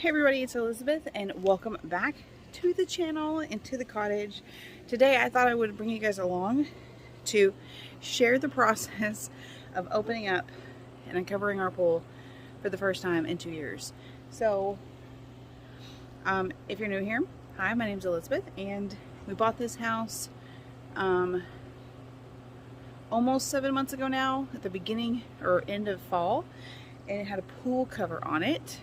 Hey everybody, it's Elizabeth and welcome back to the channel and to the cottage. Today I thought I would bring you guys along to share the process of opening up and uncovering our pool for the first time in 2 years. So if you're new here, hi, my name's Elizabeth and we bought this house almost 7 months ago now, at the beginning or end of fall, and it had a pool cover on it.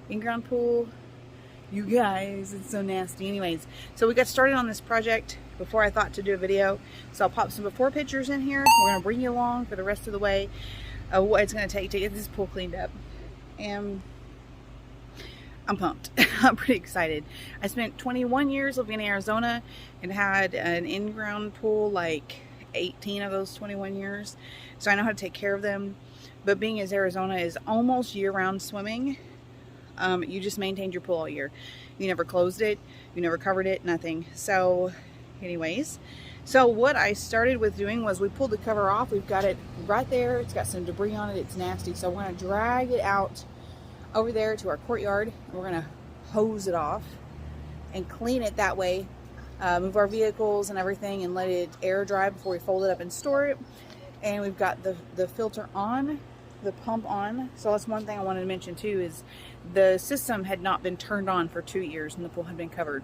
In-ground pool. You guys, it's so nasty. Anyways, so we got started on this project before I thought to do a video. So I'll pop some before pictures in here. We're going to bring you along for the rest of the way of what it's going to take to get this pool cleaned up. And I'm pumped. I'm pretty excited. I spent 21 years living in Arizona and had an in-ground pool like 18 of those 21 years. So I know how to take care of them. But being as Arizona is almost year-round swimming, you just maintained your pool all year. You never closed it, you never covered it, nothing. So anyways, so what I started with doing was we pulled the cover off. We've got it right there. It's got some debris on it. It's nasty. So we're going to drag it out over there to our courtyard. We're going to hose it off and clean it that way. Move our vehicles and everything and let it air dry before we fold it up and store it. And we've got the filter on, the pump on. So that's one thing I wanted to mention too, is the system had not been turned on for 2 years and the pool had been covered,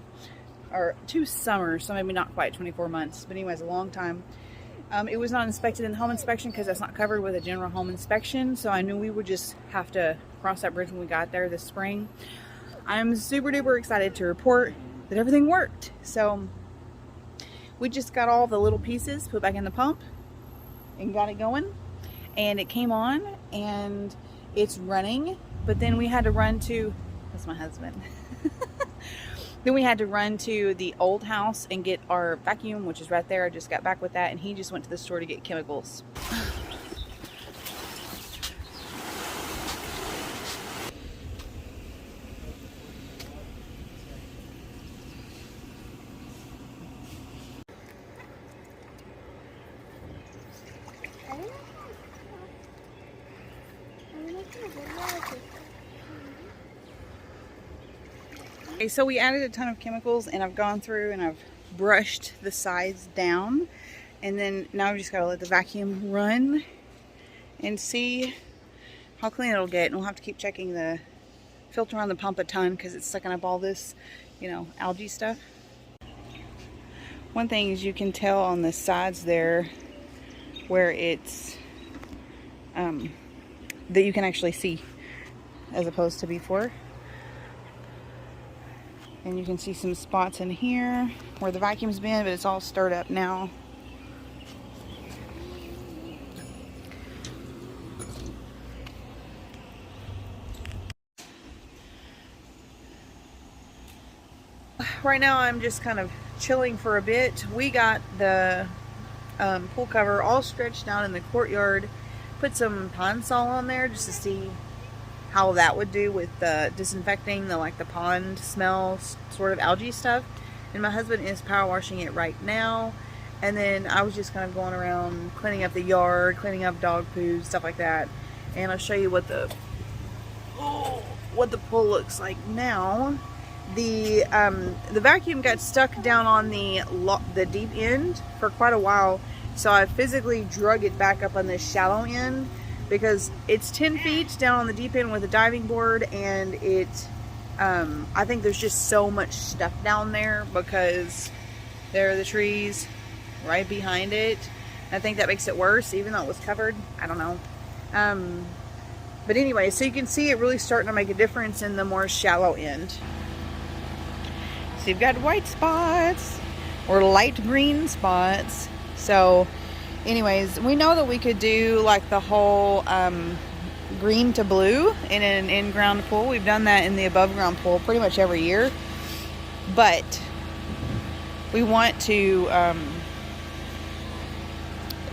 or 2 summers, so maybe not quite 24 months, but anyways, a long time. It was not inspected in the home inspection because that's not covered with a general home inspection, so I knew we would just have to cross that bridge when we got there this spring. I'm super duper excited to report that everything worked. So we just got all the little pieces put back in the pump and got it going, and it came on and it's running. But then we had to run to, that's my husband. Then we had to run to the old house and get our vacuum, which is right there. I just got back with that, and he just went to the store to get chemicals. Okay, so we added a ton of chemicals, and I've gone through and I've brushed the sides down, and then now we just gotta let the vacuum run and see how clean it'll get. And we'll have to keep checking the filter on the pump a ton because it's sucking up all this, you know, algae stuff. One thing is you can tell on the sides there where it's that you can actually see as opposed to before. And you can see some spots in here where the vacuum's been, but it's all stirred up now. Right now I'm just kind of chilling for a bit. We got the pool cover all stretched out in the courtyard. Put some pond sol on there just to see how that would do with disinfecting the pond smell sort of algae stuff. And my husband is power washing it right now. And then I was just kind of going around cleaning up the yard, cleaning up dog poo, stuff like that. And I'll show you what the pool looks like now. The vacuum got stuck down on the deep end for quite a while, so I physically drug it back up on this shallow end, because it's 10 feet down on the deep end with a diving board, and I think there's just so much stuff down there because there are the trees right behind it. I think that makes it worse, even though it was covered. I don't know. But anyway, so you can see it really starting to make a difference in the more shallow end. So you've got white spots or light green spots. So anyways, we know that we could do like the whole green to blue in an in-ground pool. We've done that in the above ground pool pretty much every year, but we want to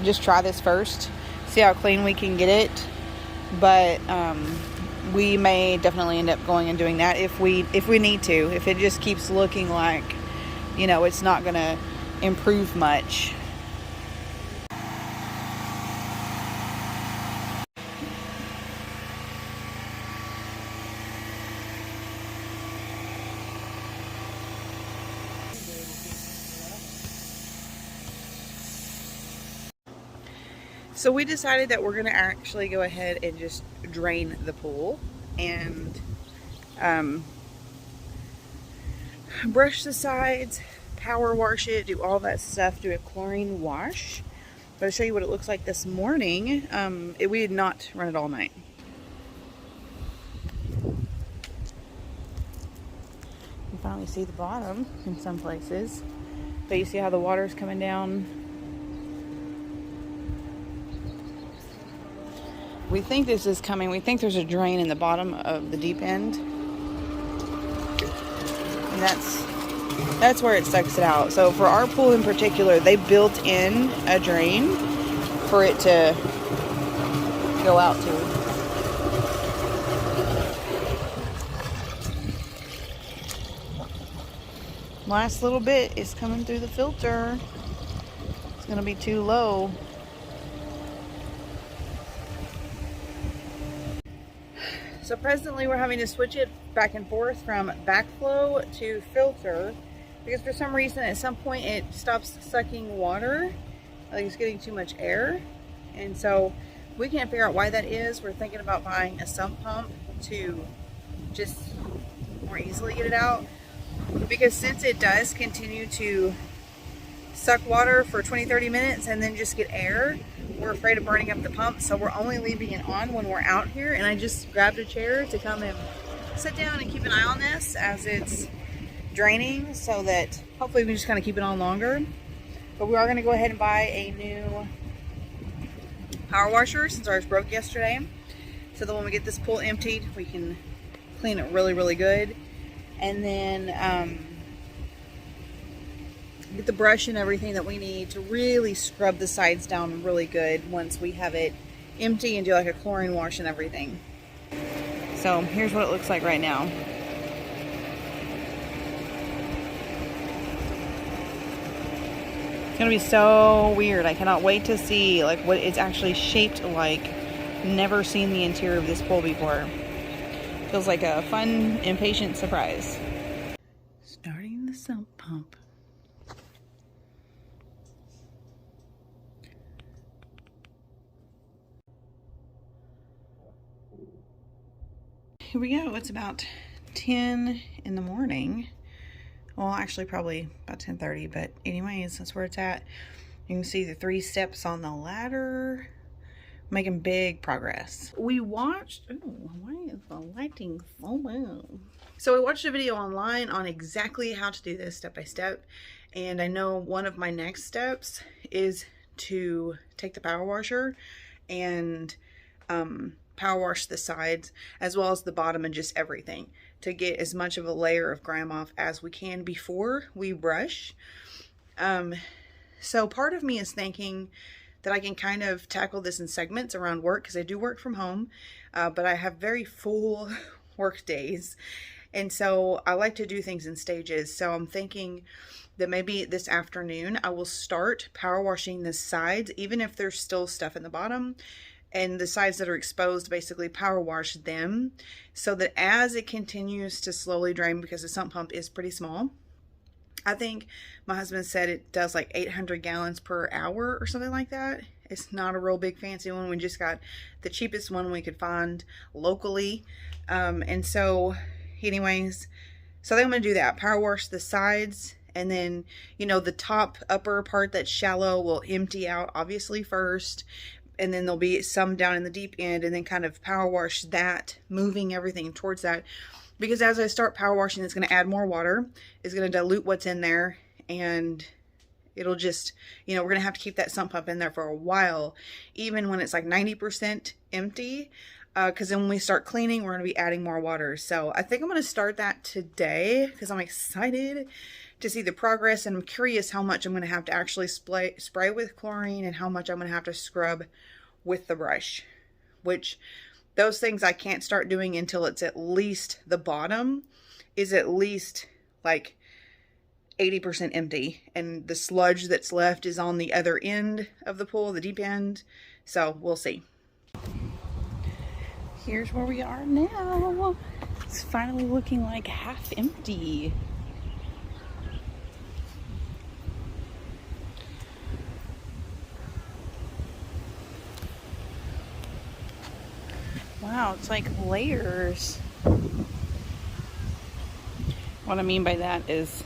just try this first, see how clean we can get it. But we may definitely end up going and doing that if we need to, if it just keeps looking like, you know, it's not gonna improve much. So we decided that we're going to actually go ahead and just drain the pool and brush the sides, power wash it, do all that stuff, do a chlorine wash. But I'll show you what it looks like this morning. We did not run it all night. You finally see the bottom in some places, but you see how the water's coming down. We think this is coming. We think there's a drain in the bottom of the deep end, and that's where it sucks it out. So for our pool in particular, they built in a drain for it to go out to. Last little bit is coming through the filter. It's gonna be too low. So presently we're having to switch it back and forth from backflow to filter because for some reason at some point it stops sucking water. I think it's getting too much air, and so we can't figure out why that is. We're thinking about buying a sump pump to just more easily get it out, because since it does continue to suck water for 20-30 minutes and then just get air, we're afraid of burning up the pump, so we're only leaving it on when we're out here. And I just grabbed a chair to come and sit down and keep an eye on this as it's draining, so that hopefully we can just kind of keep it on longer. But we are going to go ahead and buy a new power washer since ours broke yesterday, so that when we get this pool emptied we can clean it really, really good. And then get the brush and everything that we need to really scrub the sides down really good once we have it empty, and do like a chlorine wash and everything. So here's what it looks like right now. It's gonna be so weird. I cannot wait to see like what it's actually shaped like. Never seen the interior of this pool before. Feels like a fun, impatient surprise. Starting the sump pump. Here we go. It's about 10 in the morning. Well, actually probably about 10:30, but anyways, that's where it's at. You can see the 3 steps on the ladder. Making big progress. We watched, oh, why is the lighting so low? So we watched a video online on exactly how to do this step by step. And I know one of my next steps is to take the power washer and power wash the sides as well as the bottom and just everything to get as much of a layer of grime off as we can before we brush. So part of me is thinking that I can kind of tackle this in segments around work, because I do work from home, but I have very full work days. And so I like to do things in stages. So I'm thinking that maybe this afternoon I will start power washing the sides, even if there's still stuff in the bottom, and the sides that are exposed, basically power wash them, so that as it continues to slowly drain, because the sump pump is pretty small. I think my husband said it does like 800 gallons per hour or something like that. It's not a real big fancy one. We just got the cheapest one we could find locally. And so anyways, so then I'm going to do that. Power wash the sides, and then, you know, the top upper part that's shallow will empty out obviously first. And then there'll be some down in the deep end, and then kind of power wash that, moving everything towards that. Because as I start power washing, it's going to add more water. It's going to dilute what's in there, and it'll just, you know, we're going to have to keep that sump pump in there for a while, even when it's like 90% empty, because then when we start cleaning, we're going to be adding more water. So I think I'm going to start that today because I'm excited to see the progress, and I'm curious how much I'm going to have to actually spray with chlorine and how much I'm going to have to scrub with the brush, which those things I can't start doing until it's at least, the bottom is at least like 80% empty, and the sludge that's left is on the other end of the pool, the deep end. So we'll see. Here's where we are now. It's finally looking like half empty. Wow, it's like layers. What I mean by that is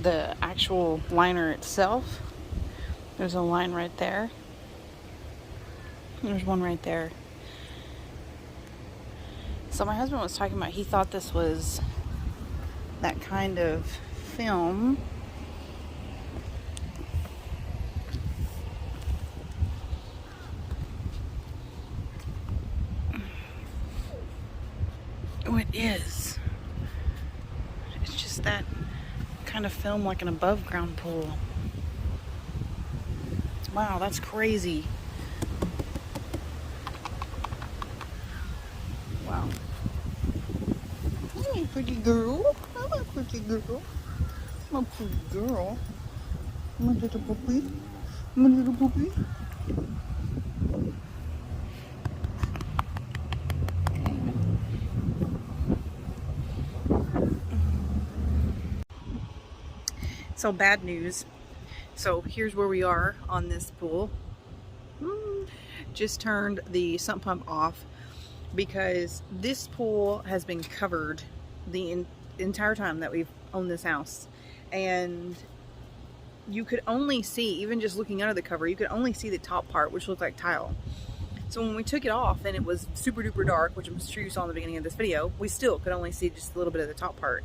the actual liner itself. There's a line right there. There's one right there. So my husband was talking about, he thought this was that kind of film. Oh, it is. It's just that kind of film, like an above ground pool. Wow, that's crazy. Wow. I'm a pretty girl. I'm a pretty girl. I'm a pretty girl. I'm a little puppy. I'm a little puppy. So bad news. So here's where we are on this pool. Just turned the sump pump off because this pool has been covered the entire time that we've owned this house, and you could only see, even just looking under the cover, you could only see the top part, which looked like tile. So when we took it off and it was super duper dark, which I'm sure you saw in the beginning of this video, we still could only see just a little bit of the top part.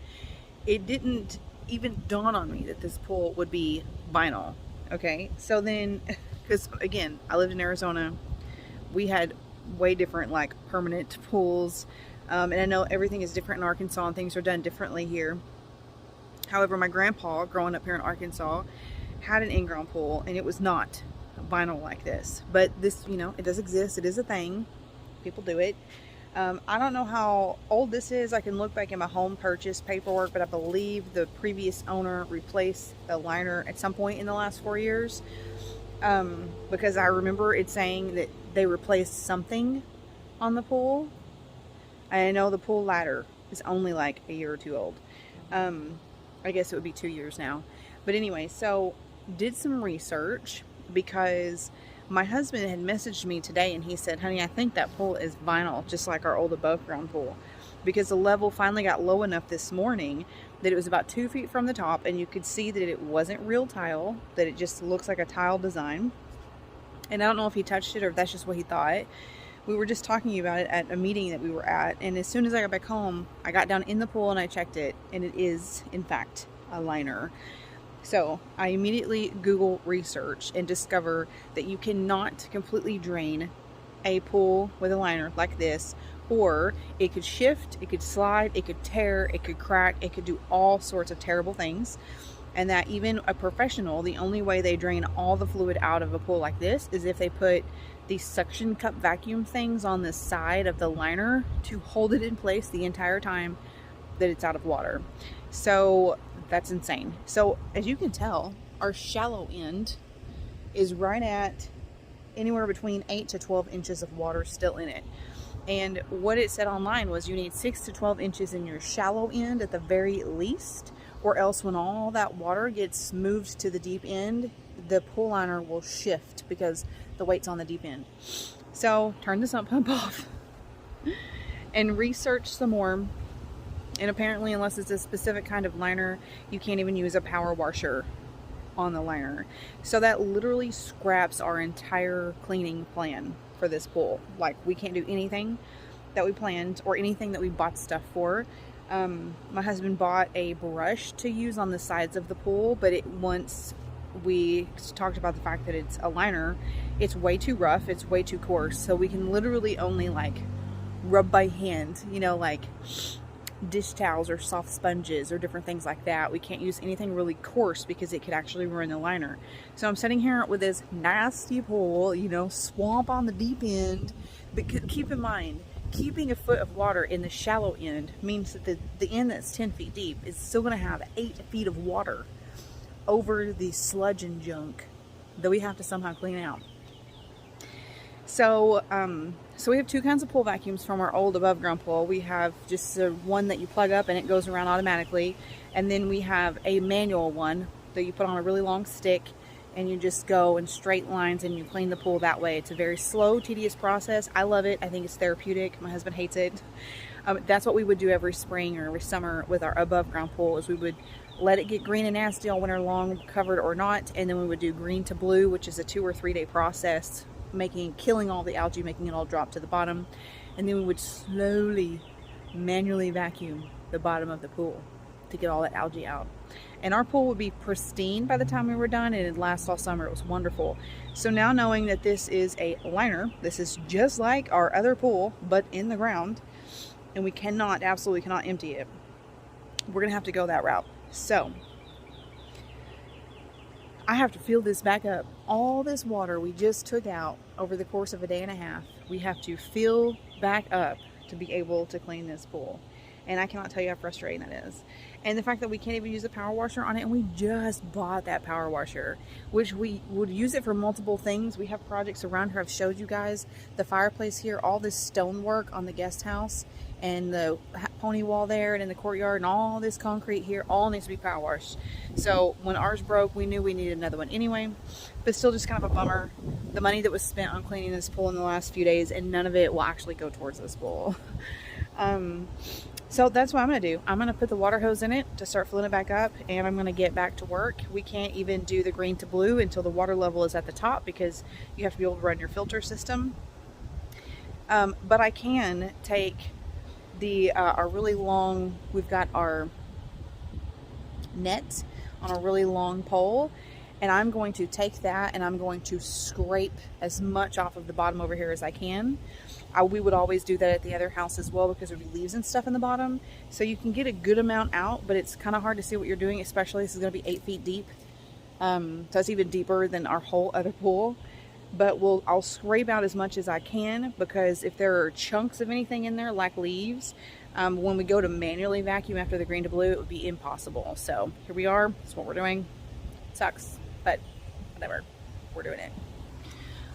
It didn't even dawn on me that this pool would be vinyl. Okay, so then, because again, I lived in Arizona, we had way different like permanent pools, and I know everything is different in Arkansas and things are done differently here. However, my grandpa, growing up here in Arkansas, had an in-ground pool, and it was not vinyl like this. But this, you know, it does exist. It is a thing. People do it. I don't know how old this is. I can look back in my home purchase paperwork, but I believe the previous owner replaced the liner at some point in the last 4 years. Because I remember it saying that they replaced something on the pool. I know the pool ladder is only like a year or two old. I guess it would be 2 years now. But anyway, so did some research because my husband had messaged me today and he said, honey, I think that pool is vinyl, just like our old above ground pool, because the level finally got low enough this morning that it was about 2 feet from the top, and you could see that it wasn't real tile, that it just looks like a tile design. And I don't know if he touched it or if that's just what he thought. We were just talking about it at a meeting that we were at, and as soon as I got back home, I got down in the pool and I checked it, and it is in fact a liner. So I immediately Google research and discover that you cannot completely drain a pool with a liner like this, or it could shift, it could slide, it could tear, it could crack, it could do all sorts of terrible things. And that even a professional, the only way they drain all the fluid out of a pool like this is if they put these suction cup vacuum things on the side of the liner to hold it in place the entire time that it's out of water. So that's insane. So as you can tell, our shallow end is right at anywhere between 8 to 12 inches of water still in it. And what it said online was you need 6 to 12 inches in your shallow end at the very least, or else when all that water gets moved to the deep end, the pool liner will shift because the weight's on the deep end. So turn the sump pump off and research some more. And apparently, unless it's a specific kind of liner, you can't even use a power washer on the liner. So that literally scraps our entire cleaning plan for this pool. Like, we can't do anything that we planned or anything that we bought stuff for. My husband bought a brush to use on the sides of the pool, but once we talked about the fact that it's a liner, it's way too rough, it's way too coarse. So we can literally only like rub by hand, you know, like dish towels or soft sponges or different things like that. We can't use anything really coarse because it could actually ruin the liner. So I'm sitting here with this nasty pool, you know, swamp on the deep end. But keep in mind, keeping a foot of water in the shallow end means that the end that's 10 feet deep is still going to have 8 feet of water over the sludge and junk that we have to somehow clean out. So, so we have two kinds of pool vacuums from our old above ground pool. We have just the one that you plug up and it goes around automatically. And then we have a manual one that you put on a really long stick and you just go in straight lines and you clean the pool that way. It's a very slow, tedious process. I love it. I think it's therapeutic. My husband hates it. That's what we would do every spring or every summer with our above ground pool, is we would let it get green and nasty all winter long, covered or not, and then we would do green to blue, which is a 2 or 3 day process, killing all the algae, making it all drop to the bottom, and then we would slowly manually vacuum the bottom of the pool to get all that algae out. And our pool would be pristine by the time we were done, and it'd last all summer. It was wonderful. So now, knowing that this is a liner, this is just like our other pool but in the ground, and we absolutely cannot empty it, we're gonna have to go that route. So I have to fill this back up. All this water we just took out over the course of a day and a half, we have to fill back up to be able to clean this pool. And I cannot tell you how frustrating that is. And the fact that we can't even use a power washer on it, and we just bought that power washer, which we would use it for multiple things. We have projects around here. I've showed you guys the fireplace here, all this stonework on the guest house, and the pony wall there, and in the courtyard, and all this concrete here, all needs to be power washed. So when ours broke, we knew we needed another one anyway, but still just kind of a bummer. The money that was spent on cleaning this pool in the last few days, and none of it will actually go towards this pool. So that's what I'm going to do. I'm going to put the water hose in it to start filling it back up, and I'm going to get back to work. We can't even do the green to blue until the water level is at the top, because you have to be able to run your filter system. But I can take our really long, we've got our net on a really long pole, and I'm going to take that and I'm going to scrape as much off of the bottom over here as I can. We would always do that at the other house as well, because there would be leaves and stuff in the bottom. So you can get a good amount out, but it's kind of hard to see what you're doing, especially this is going to be 8 feet deep. So it's even deeper than our whole other pool. But I'll scrape out as much as I can, because if there are chunks of anything in there, like leaves, when we go to manually vacuum after the green to blue, it would be impossible. So here we are. That's what we're doing. It sucks, but whatever. We're doing it.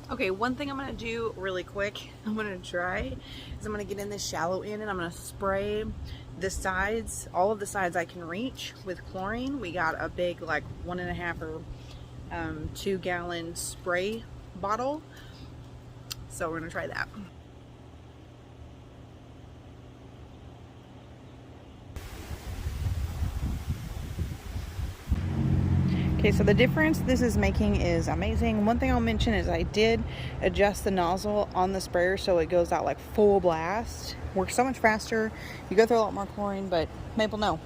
Okay, one thing I'm going to do really quick, I'm going to try, is I'm going to get in this shallow end, and I'm going to spray the sides, all of the sides I can reach, with chlorine. We got a big, like 1.5 or 2 gallon spray bottle, so we're going to try that. Okay, so the difference this is making is amazing. One thing I'll mention is I did adjust the nozzle on the sprayer so it goes out like full blast. Works so much faster. You go through a lot more chlorine, but Maple, no.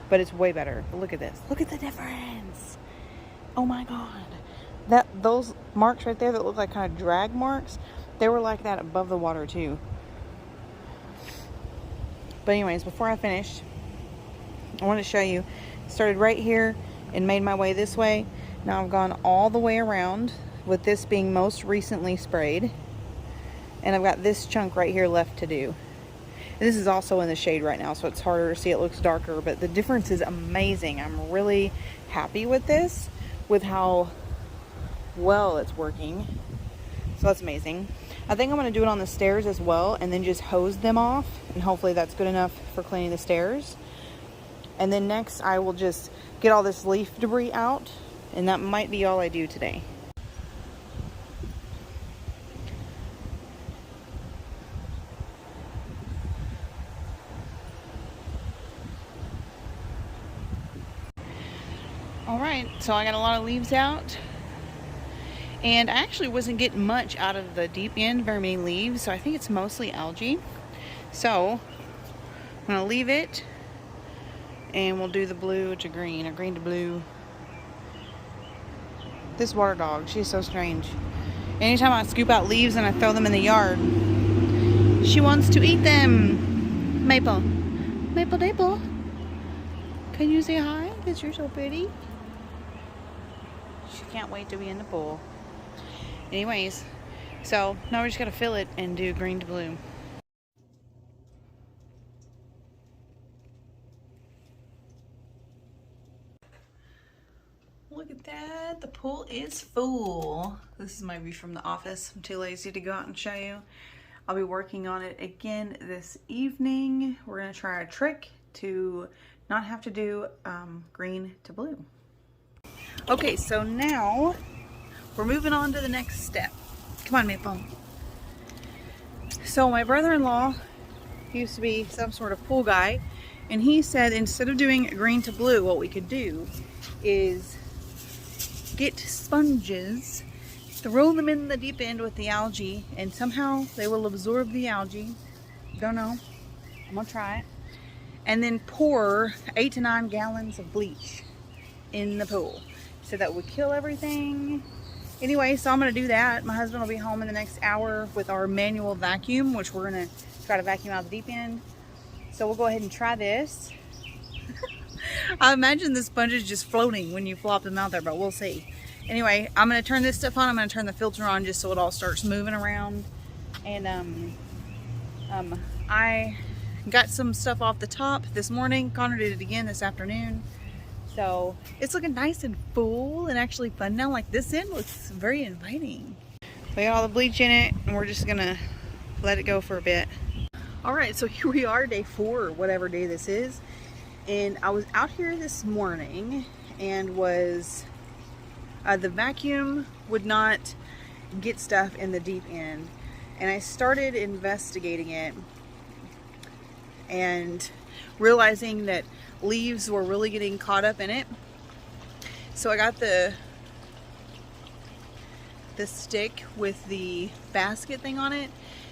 But it's way better. Look at this. Look at the difference. Oh my God. Those marks right there that look like kind of drag marks, they were like that above the water too. But anyways, before I finish, I want to show you. Started right here and made my way this way. Now I've gone all the way around, with this being most recently sprayed, and I've got this chunk right here left to do. And this is also in the shade right now, so it's harder to see. It looks darker, but the difference is amazing. I'm really happy with this, with how well it's working. So that's amazing. I think I'm going to do it on the stairs as well, and then just hose them off, and hopefully that's good enough for cleaning the stairs. And then next I will just get all this leaf debris out, and that might be all I do today. Alright, so I got a lot of leaves out, and I actually wasn't getting much out of the deep end, very many leaves, so I think it's mostly algae. So I'm going to leave it, and we'll do the blue to green, or green to blue. This water dog, she's so strange. Anytime I scoop out leaves and I throw them in the yard, she wants to eat them. Maple. Maple, Maple. Can you say hi? Because you're so pretty. She can't wait to be in the pool. Anyways, so now we're just going to fill it and do green to blue. Look at that, the pool is full. This is my view from the office. I'm too lazy to go out and show you. I'll be working on it again this evening. We're gonna try a trick to not have to do green to blue. Okay, so now we're moving on to the next step. Come on, Maple. So my brother-in-law used to be some sort of pool guy, and he said instead of doing green to blue, what we could do is get sponges, throw them in the deep end with the algae, and somehow they will absorb the algae. Don't know. I'm gonna try it. And then pour 8 to 9 gallons of bleach in the pool. So that would kill everything. Anyway, so I'm gonna do that. My husband will be home in the next hour with our manual vacuum, which we're gonna try to vacuum out the deep end. So we'll go ahead and try this. I imagine the sponges just floating when you flop them out there, but we'll see. Anyway, I'm gonna turn this stuff on. I'm gonna turn the filter on just so it all starts moving around. And I got some stuff off the top this morning. Connor did it again this afternoon. So it's looking nice and full and actually fun now. Like this end looks very inviting. We got all the bleach in it and we're just gonna let it go for a bit. All right, so here we are, day 4 or whatever day this is. And I was out here this morning and was, the vacuum would not get stuff in the deep end. And I started investigating it and realizing that leaves were really getting caught up in it. So I got the stick with the basket thing on it,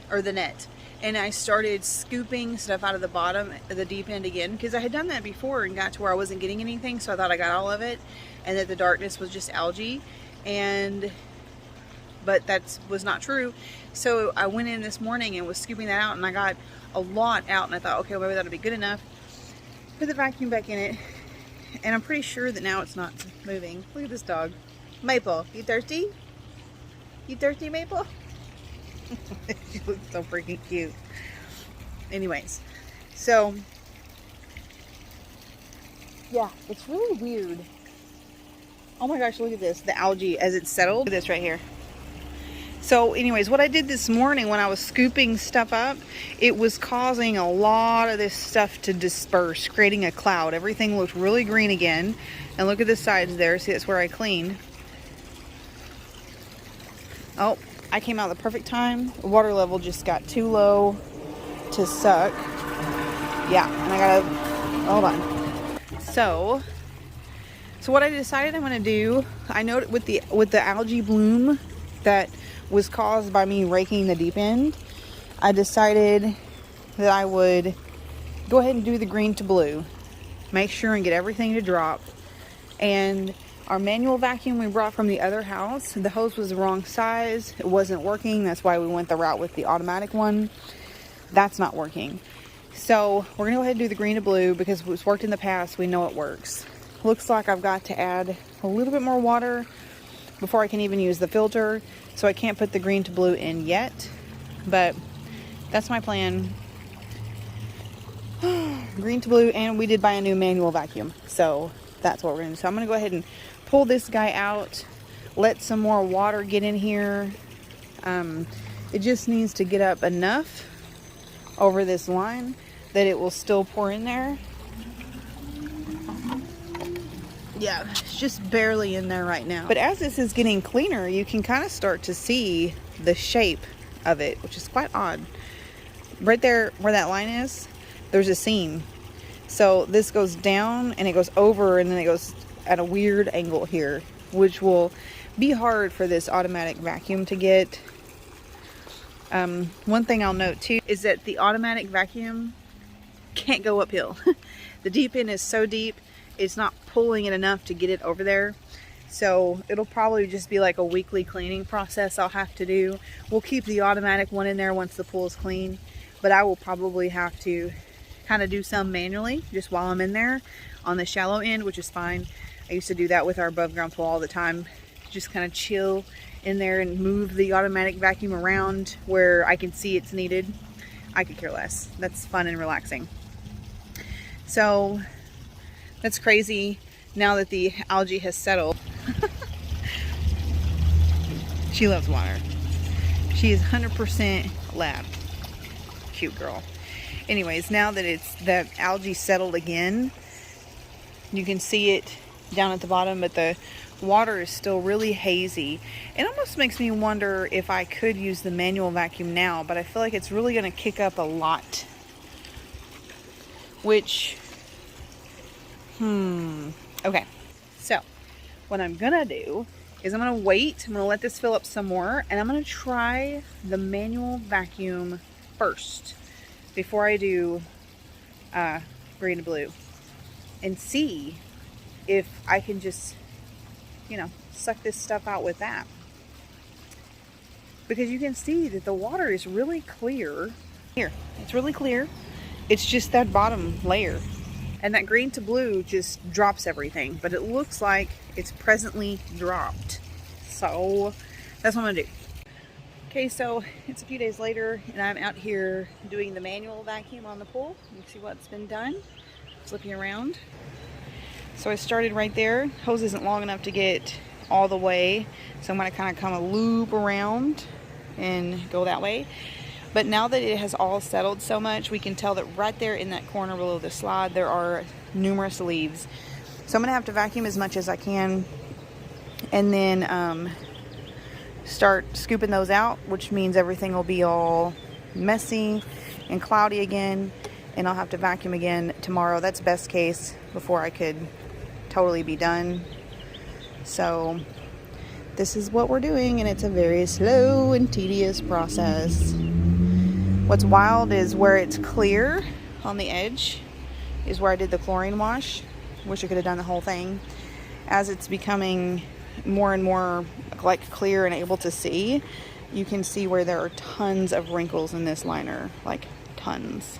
or the net, and I started scooping stuff out of the bottom, the deep end again, because I had done that before and got to where I wasn't getting anything, so I thought I got all of it and that the darkness was just algae, but that was not true. So I went in this morning and was scooping that out, and I got a lot out, and I thought, okay, well, maybe that'll be good enough. Put the vacuum back in it, and I'm pretty sure that now it's not moving. Look at this dog. Maple, you thirsty? You thirsty, Maple? She looks so freaking cute. Anyways, so yeah, it's really weird. Oh my gosh, look at this. The algae as it's settled. Look at this right here. So anyways, what I did this morning when I was scooping stuff up, it was causing a lot of this stuff to disperse, creating a cloud. Everything looked really green again. And look at the sides there. See, that's where I cleaned. Oh, I came out at the perfect time. The water level just got too low to suck. Yeah, and I gotta, hold on. So what I decided I'm gonna do, I know with the algae bloom that was caused by me raking the deep end, I decided that I would go ahead and do the green to blue. Make sure and get everything to drop. And our manual vacuum we brought from the other house, the hose was the wrong size. It wasn't working. That's why we went the route with the automatic one. That's not working. So we're gonna go ahead and do the green to blue because it's worked in the past. We know it works. Looks like I've got to add a little bit more water before I can even use the filter. So I can't put the green to blue in yet, but that's my plan. Green to blue, and we did buy a new manual vacuum. So that's what we're gonna do. So I'm gonna go ahead and pull this guy out, let some more water get in here. It just needs to get up enough over this line that it will still pour in there. Yeah, it's just barely in there right now. But as this is getting cleaner, you can kind of start to see the shape of it, which is quite odd. Right there where that line is, there's a seam. So this goes down and it goes over and then it goes at a weird angle here, which will be hard for this automatic vacuum to get. One thing I'll note too is that the automatic vacuum can't go uphill. The deep end is so deep, it's not pulling it enough to get it over there. So it'll probably just be like a weekly cleaning process I'll have to do. We'll keep the automatic one in there once the pool is clean, but I will probably have to kind of do some manually just while I'm in there on the shallow end, which is fine. I used to do that with our above ground pool all the time. Just kind of chill in there and move the automatic vacuum around where I can see it's needed. I could care less. That's fun and relaxing. So that's crazy now that the algae has settled. She loves water. She is 100% lab. Cute girl. Anyways, now that that algae settled again, you can see it down at the bottom, but the water is still really hazy. It almost makes me wonder if I could use the manual vacuum now, but I feel like it's really going to kick up a lot. Which, okay. So, what I'm going to do is I'm going to wait. I'm going to let this fill up some more, and I'm going to try the manual vacuum first before I do green and blue, and see if I can just, you know, suck this stuff out with that. Because you can see that the water is really clear. Here, it's really clear. It's just that bottom layer. And that green to blue just drops everything. But it looks like it's presently dropped. So that's what I'm gonna do. Okay, so it's a few days later and I'm out here doing the manual vacuum on the pool. You can see what's been done. Flipping around. So I started right there. Hose isn't long enough to get all the way, so I'm going to kind of come a loop around and go that way. But now that it has all settled so much, we can tell that right there in that corner below the slide there are numerous leaves. So I'm going to have to vacuum as much as I can, and then start scooping those out, which means everything will be all messy and cloudy again, and I'll have to vacuum again tomorrow. That's best case before I could totally be done. So this is what we're doing, and it's a very slow and tedious process. What's wild is where it's clear on the edge is where I did the chlorine wash. Wish I could have done the whole thing. As it's becoming more and more like clear and able to see, you can see where there are tons of wrinkles in this liner, like tons.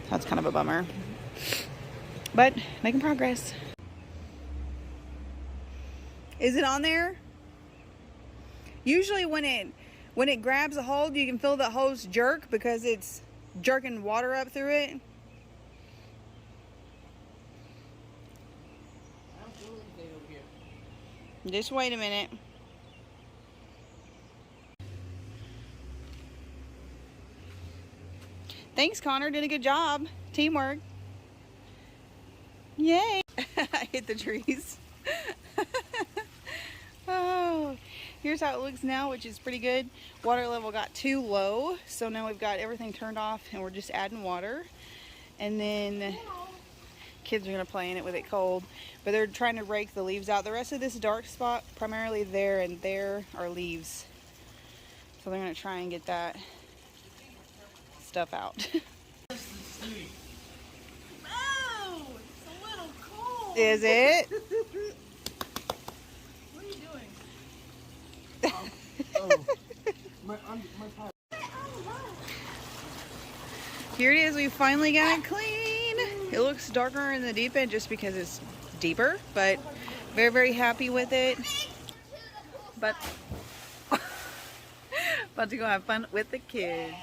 That's kind of a bummer, but making progress. Is it on there? Usually when it grabs a hold, you can feel the hose jerk because it's jerking water up through it. Just wait a minute. Thanks, Connor. Did a good job. Teamwork. Yay. I hit the trees. Oh, here's how it looks now, which is pretty good. Water level got too low, so now we've got everything turned off and we're just adding water. And then kids are gonna play in it with it cold, but they're trying to rake the leaves out. The rest of this dark spot, primarily there and there, are leaves. So they're gonna try and get that stuff out. Oh, it's a little cold. Is it? What are you doing? My pie. Here it is. We finally got it clean. It looks darker in the deep end just because it's deeper, but very, very happy with it. But about to go have fun with the kids.